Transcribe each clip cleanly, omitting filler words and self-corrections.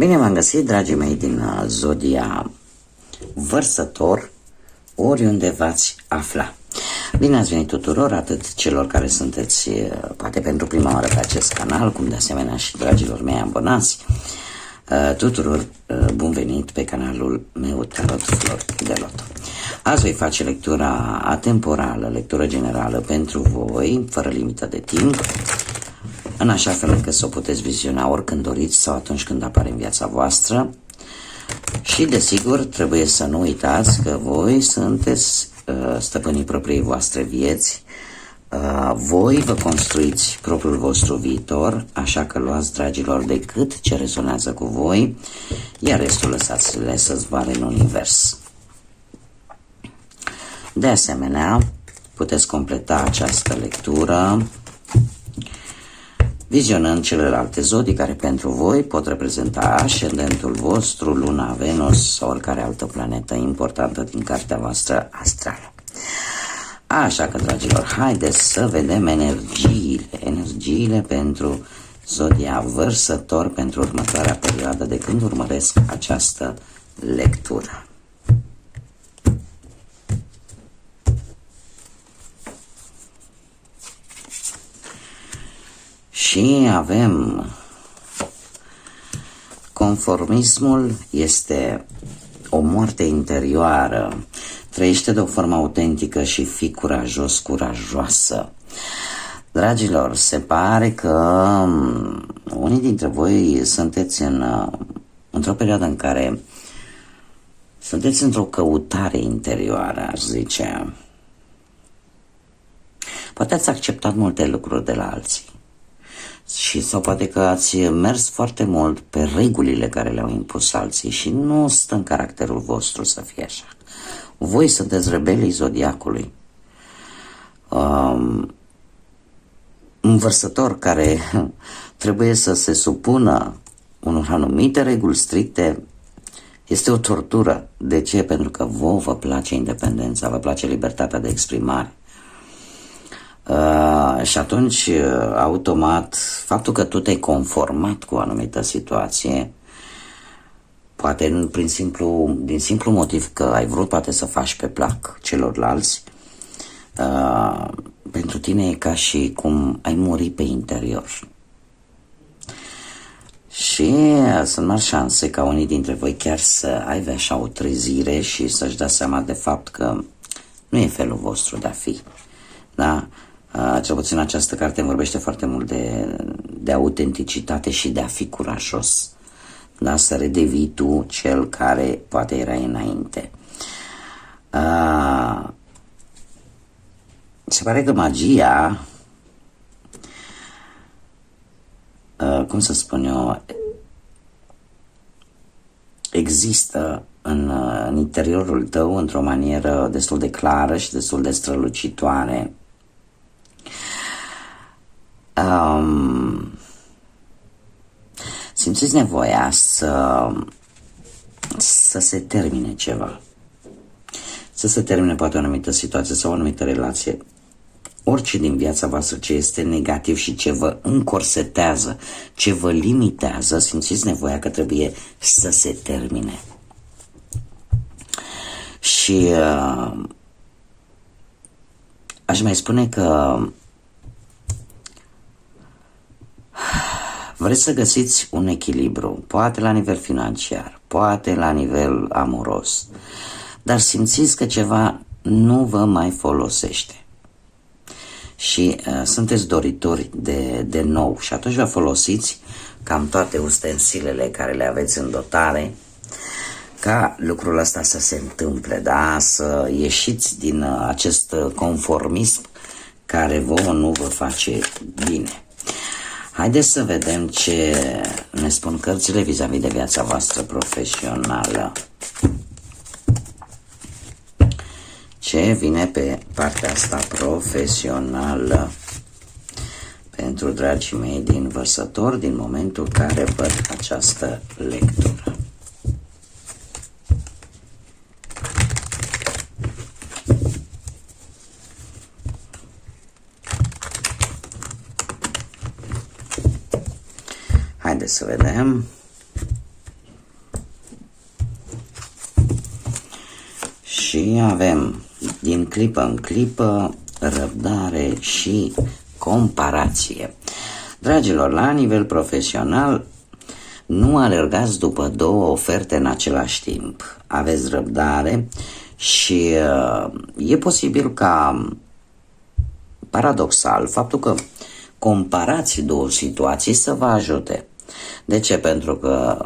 Bine v-am găsit, dragii mei din Zodia Vărsător, oriunde v-ați afla. Bine ați venit tuturor, atât celor care sunteți poate pentru prima oară pe acest canal, cum de asemenea și dragilor mei abonați. Tuturor bun venit pe canalul meu Tarot Flori de Loto. Azi voi face lectura atemporală, lectură generală pentru voi, fără limită de timp, în așa fel încât să o puteți viziona oricând doriți sau atunci când apare în viața voastră. Și desigur trebuie să nu uitați că voi sunteți stăpânii propriei voastre vieți, voi vă construiți propriul vostru viitor, așa că luați, dragilor, decât ce rezonează cu voi, iar restul lăsați-le să zboare în univers. De asemenea, puteți completa această lectură vizionând celelalte zodii care pentru voi pot reprezenta ascendentul vostru, Luna, Venus sau oricare altă planetă importantă din cartea voastră astrală. Așa că, dragilor, haideți să vedem energiile pentru Zodia Vărsător pentru următoarea perioadă de când urmăresc această lectură. Și avem conformismul, este o moarte interioară, trăiește de o formă autentică și fii curajos, curajoasă. Dragilor, se pare că unii dintre voi sunteți într-o perioadă în care sunteți într-o căutare interioară, aș zice. Poate ați acceptat multe lucruri de la alții. Sau poate că ați mers foarte mult pe regulile care le-au impus alții și nu stă în caracterul vostru să fie așa. Voi sunteți rebelii zodiacului. Un vărsător care trebuie să se supună unor anumite reguli stricte este o tortură. De ce? Pentru că vouă vă place independența, vă place libertatea de exprimare. Și atunci, automat, faptul că tu te-ai conformat cu o anumită situație, poate din simplu motiv că ai vrut poate să faci pe plac celorlalți, pentru tine e ca și cum ai muri pe interior. Și sunt mari șanse ca unii dintre voi chiar să aibă așa o trezire și să-și dea seama de fapt că nu e felul vostru de a fi. Da? Cel puțin această carte vorbește foarte mult de autenticitate și de a fi curajos. Da? Să redevii tu cel care poate era înainte. Se pare că magia, cum să spun eu, există în interiorul tău într-o manieră destul de clară și destul de strălucitoare. Simțiți nevoia să se termine ceva, să se termine poate o anumită situație sau o anumită relație, orice din viața voastră ce este negativ și ce vă încorsetează, ce vă limitează, simțiți nevoia că trebuie să se termine. Și aș mai spune că vreți să găsiți un echilibru, poate la nivel financiar, poate la nivel amoros, dar simțiți că ceva nu vă mai folosește. Și sunteți doritori de nou și atunci vă folosiți cam toate ustensilele care le aveți în dotare ca lucrul ăsta să se întâmple, da? Să ieșiți din acest conformism care vouă nu vă face bine. Haideți să vedem ce ne spun cărțile vis-a-vis de viața voastră profesională. Ce vine pe partea asta profesională pentru dragii mei din Vărsător din momentul care văd această lectură. Haideți să vedem. Și avem din clipă în clipă răbdare și comparație. Dragilor, la nivel profesional, nu alergați după două oferte în același timp. Aveți răbdare și e posibil ca, paradoxal, faptul că comparați două situații să vă ajute. De ce? Pentru că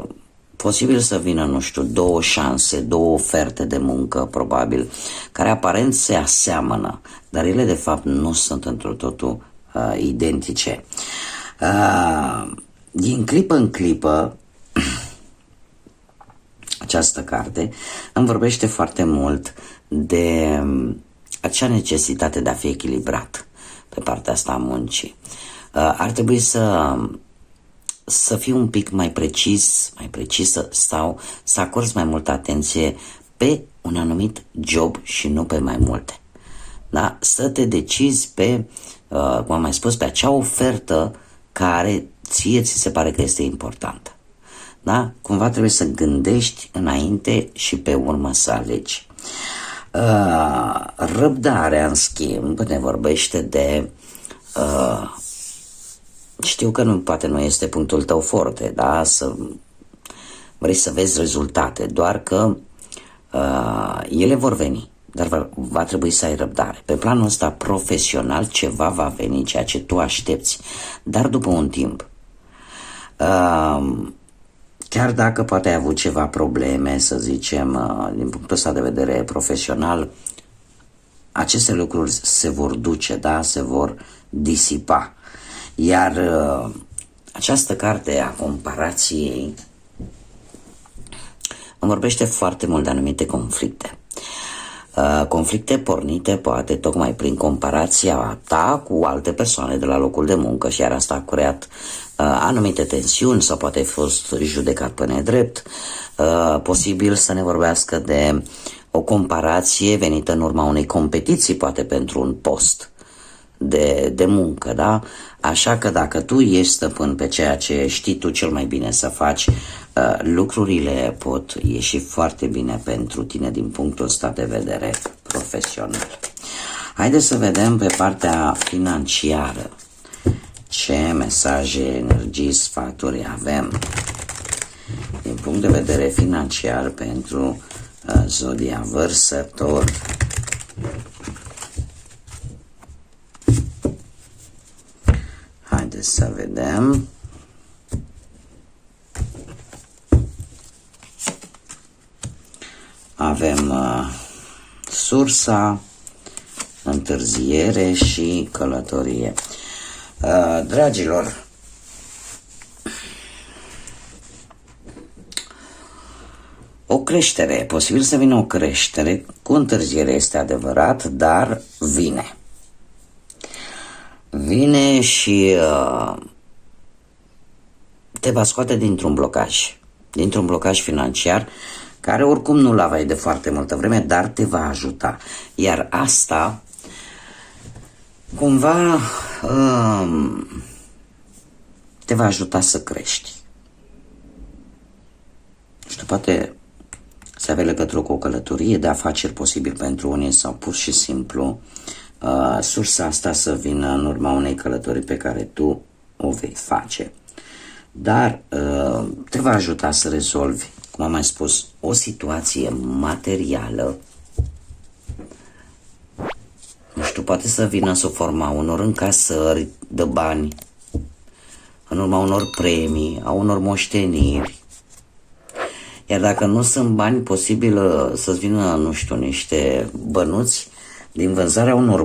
posibil să vină, nu știu, două șanse, două oferte de muncă, probabil, care aparent se aseamănă, dar ele de fapt nu sunt într totul identice. Din clipă în clipă, această carte îmi vorbește foarte mult de acea necesitate de a fi echilibrat pe partea asta a muncii. Ar trebui să fii un pic mai precisă sau să acorzi mai multă atenție pe un anumit job și nu pe mai multe. Da? Să te decizi pe, cum am mai spus, pe acea ofertă care ție ți se pare că este importantă. Da? Cumva trebuie să gândești înainte și pe urmă să alegi. Răbdarea, în schimb, ne vorbește de știu că poate nu este punctul tău forte, da? Să vrei să vezi rezultate, doar că ele vor veni, dar va trebui să ai răbdare. Pe planul ăsta profesional ceva va veni, ceea ce tu aștepți, dar după un timp. Chiar dacă poate ai avut ceva probleme, să zicem, din punctul ăsta de vedere profesional, aceste lucruri se vor duce, da? Se vor disipa. Iar această carte a comparației îmi vorbește foarte mult de anumite conflicte. Conflicte pornite poate tocmai prin comparația ta cu alte persoane de la locul de muncă și iar asta a creat anumite tensiuni sau poate ai fost judecat pe nedrept. Posibil să ne vorbească de o comparație venită în urma unei competiții, poate pentru un post de muncă, da? Așa că dacă tu ești stăpân pe ceea ce știi tu cel mai bine să faci, lucrurile pot ieși foarte bine pentru tine din punctul ăsta de vedere profesional. Haideți să vedem pe partea financiară ce mesaje, energii, sfaturi avem din punct de vedere financiar pentru zodia Vărsător. Haideți să vedem. Avem sursa, întârziere și călătorie. Dragilor, o creștere, e posibil să vină o creștere, cu întârziere este adevărat, dar vine. Vine și te va scoate dintr-un blocaj financiar, care oricum nu-l aveai de foarte multă vreme, dar te va ajuta. Iar asta cumva te va ajuta să crești. Și tu poate să avea legătură cu o călătorie de afaceri posibil pentru unii sau pur și simplu sursa asta să vină în urma unei călătorii pe care tu o vei face. Dar te va ajuta să rezolvi, cum am mai spus, o situație materială. Nu știu, poate să vină sub forma unor încasări de bani, în urma unor premii, a unor moșteniri. Iar dacă nu sunt bani, posibil să-ți vină, nu știu, niște bănuți din vânzarea unor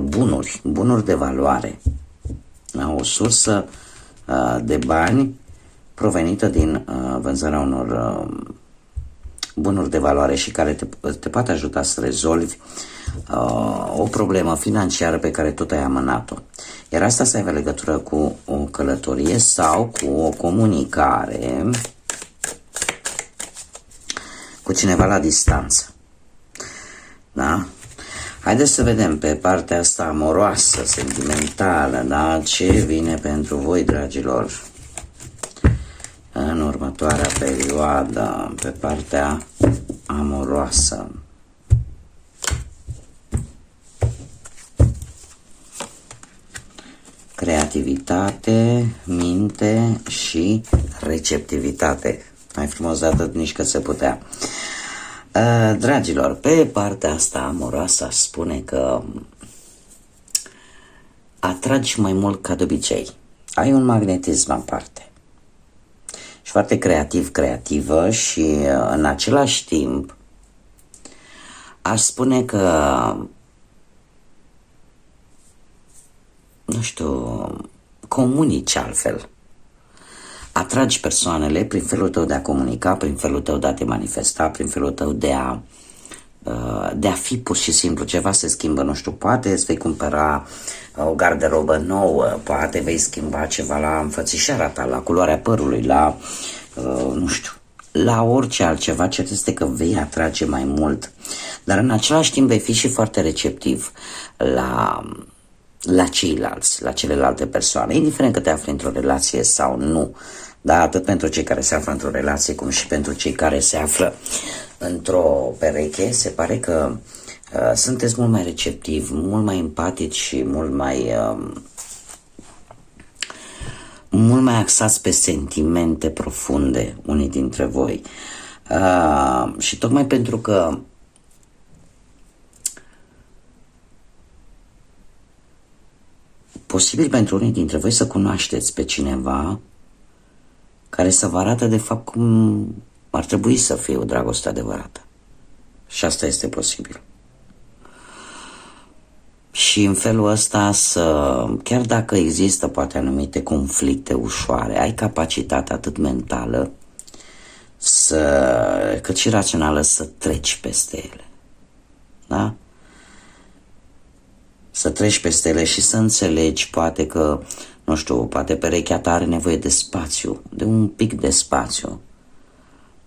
bunuri de valoare. O sursă de bani provenită din vânzarea unor bunuri de valoare și care te poate ajuta să rezolvi o problemă financiară pe care tot ai amânat-o. Iar asta să aibă legătură cu o călătorie sau cu o comunicare cu cineva la distanță. Da? Haideți să vedem pe partea asta amoroasă, sentimentală, da? Ce vine pentru voi, dragilor, în următoarea perioadă, pe partea amoroasă. creativitate, minte și receptivitate. Mai frumos de atât nici că se putea. Dragilor, pe partea asta amoroasă aș spune că atragi mai mult ca de obicei. Ai un magnetism aparte. Și foarte creativă și în același timp aș spune că, nu știu, comunici altfel. Atragi persoanele prin felul tău de a comunica, prin felul tău de a te manifesta, prin felul tău de a fi pur și simplu. Ceva se schimbă, nu știu, poate îți vei cumpăra o garderobă nouă, poate vei schimba ceva la înfățișarea ta, la culoarea părului, la, nu știu, la orice altceva. Cert este că vei atrage mai mult, dar în același timp vei fi și foarte receptiv la ceilalți, la celelalte persoane, indiferent că te afli într-o relație sau nu. Da, atât pentru cei care se află într-o relație, cum și pentru cei care se află într-o pereche, se pare că sunteți mult mai receptivi, mult mai empatici și mult mai axați pe sentimente profunde unii dintre voi. Și tocmai pentru că posibil pentru unii dintre voi să cunoașteți pe cineva care să vă arată de fapt cum ar trebui să fie o dragoste adevărată. Și asta este posibil. Și în felul ăsta chiar dacă există poate anumite conflicte ușoare, ai capacitatea atât mentală cât și rațională să treci peste ele. Da? Să treci peste ele și să înțelegi poate că, nu știu, poate perechea ta are nevoie de spațiu, de un pic de spațiu.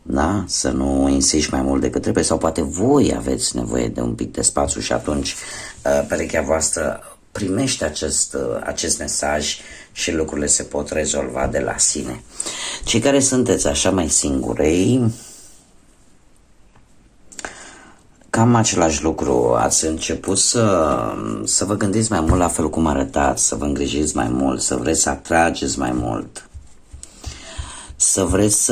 Da? Să nu insiști mai mult decât trebuie, sau poate voi aveți nevoie de un pic de spațiu și atunci perechea voastră primește acest mesaj și lucrurile se pot rezolva de la sine. Cei care sunteți așa mai singurei, cam același lucru. Ați început să vă gândiți mai mult la felul cum arătați, să vă îngrijiți mai mult, să vreți să atrageți mai mult, să vreți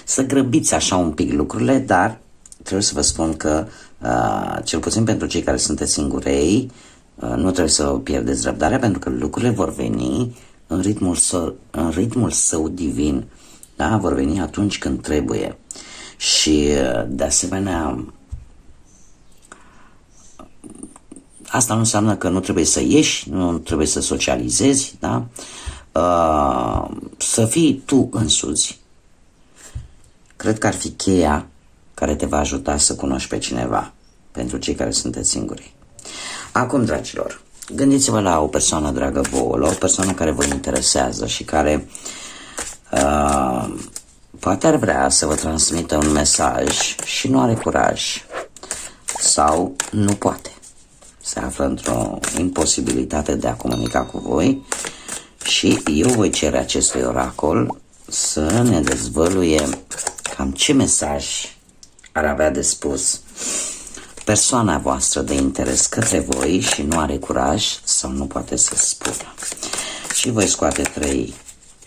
să grăbiți așa un pic lucrurile, dar trebuie să vă spun că, cel puțin pentru cei care sunteți singurei, nu trebuie să pierdeți răbdarea, pentru că lucrurile vor veni în ritmul său divin. Da? Vor veni atunci când trebuie. Și de asemenea, asta nu înseamnă că nu trebuie să ieși, nu trebuie să socializezi, da? Să fii tu însuți. Cred că ar fi cheia care te va ajuta să cunoști pe cineva, pentru cei care sunteți singuri. Acum, dragilor, gândiți-vă la o persoană dragă vouă, la o persoană care vă interesează și care poate ar vrea să vă transmită un mesaj și nu are curaj sau nu poate. Se află într-o imposibilitate de a comunica cu voi și eu voi cere acestui oracol să ne dezvăluie cam ce mesaj ar avea de spus persoana voastră de interes către voi și nu are curaj sau nu poate să spună. Și voi scoate 3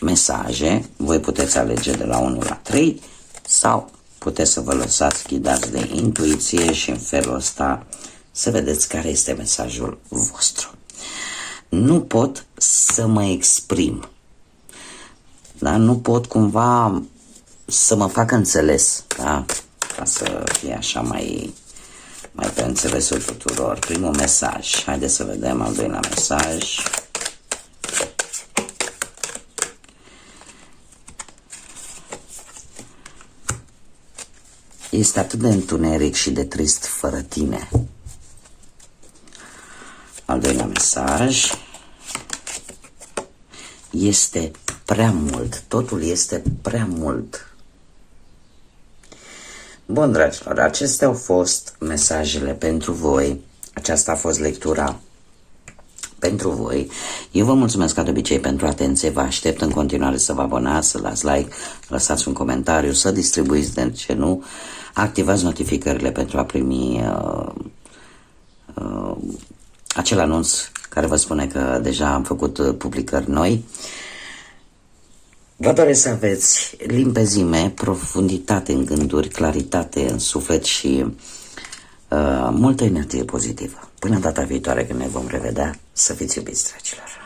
mesaje, voi puteți alege de la 1 la 3 sau puteți să vă lăsați ghidați de intuiție și în felul ăsta să vedeți care este mesajul vostru. Nu pot să mă exprim, da? Nu pot cumva să mă fac înțeles, da? Ca să fie așa mai pe înțelesul tuturor. Primul mesaj, haideți să vedem al doilea mesaj. Este atât de întuneric și de trist fără tine. Al doilea mesaj. Este prea mult. Totul este prea mult. Bun, dragilor, acestea au fost mesajele pentru voi. Aceasta a fost lectura pentru voi. Eu vă mulțumesc ca de obicei pentru atenție. Vă aștept în continuare să vă abonați, să dați like, lăsați un comentariu, să distribuiți, de ce nu, activați notificările pentru a primi acel anunț care vă spune că deja am făcut publicări noi. Vă doresc să aveți limpezime, profunditate în gânduri, claritate în suflet și multă energie pozitivă. Până data viitoare când ne vom revedea, să fiți iubiți, dragilor!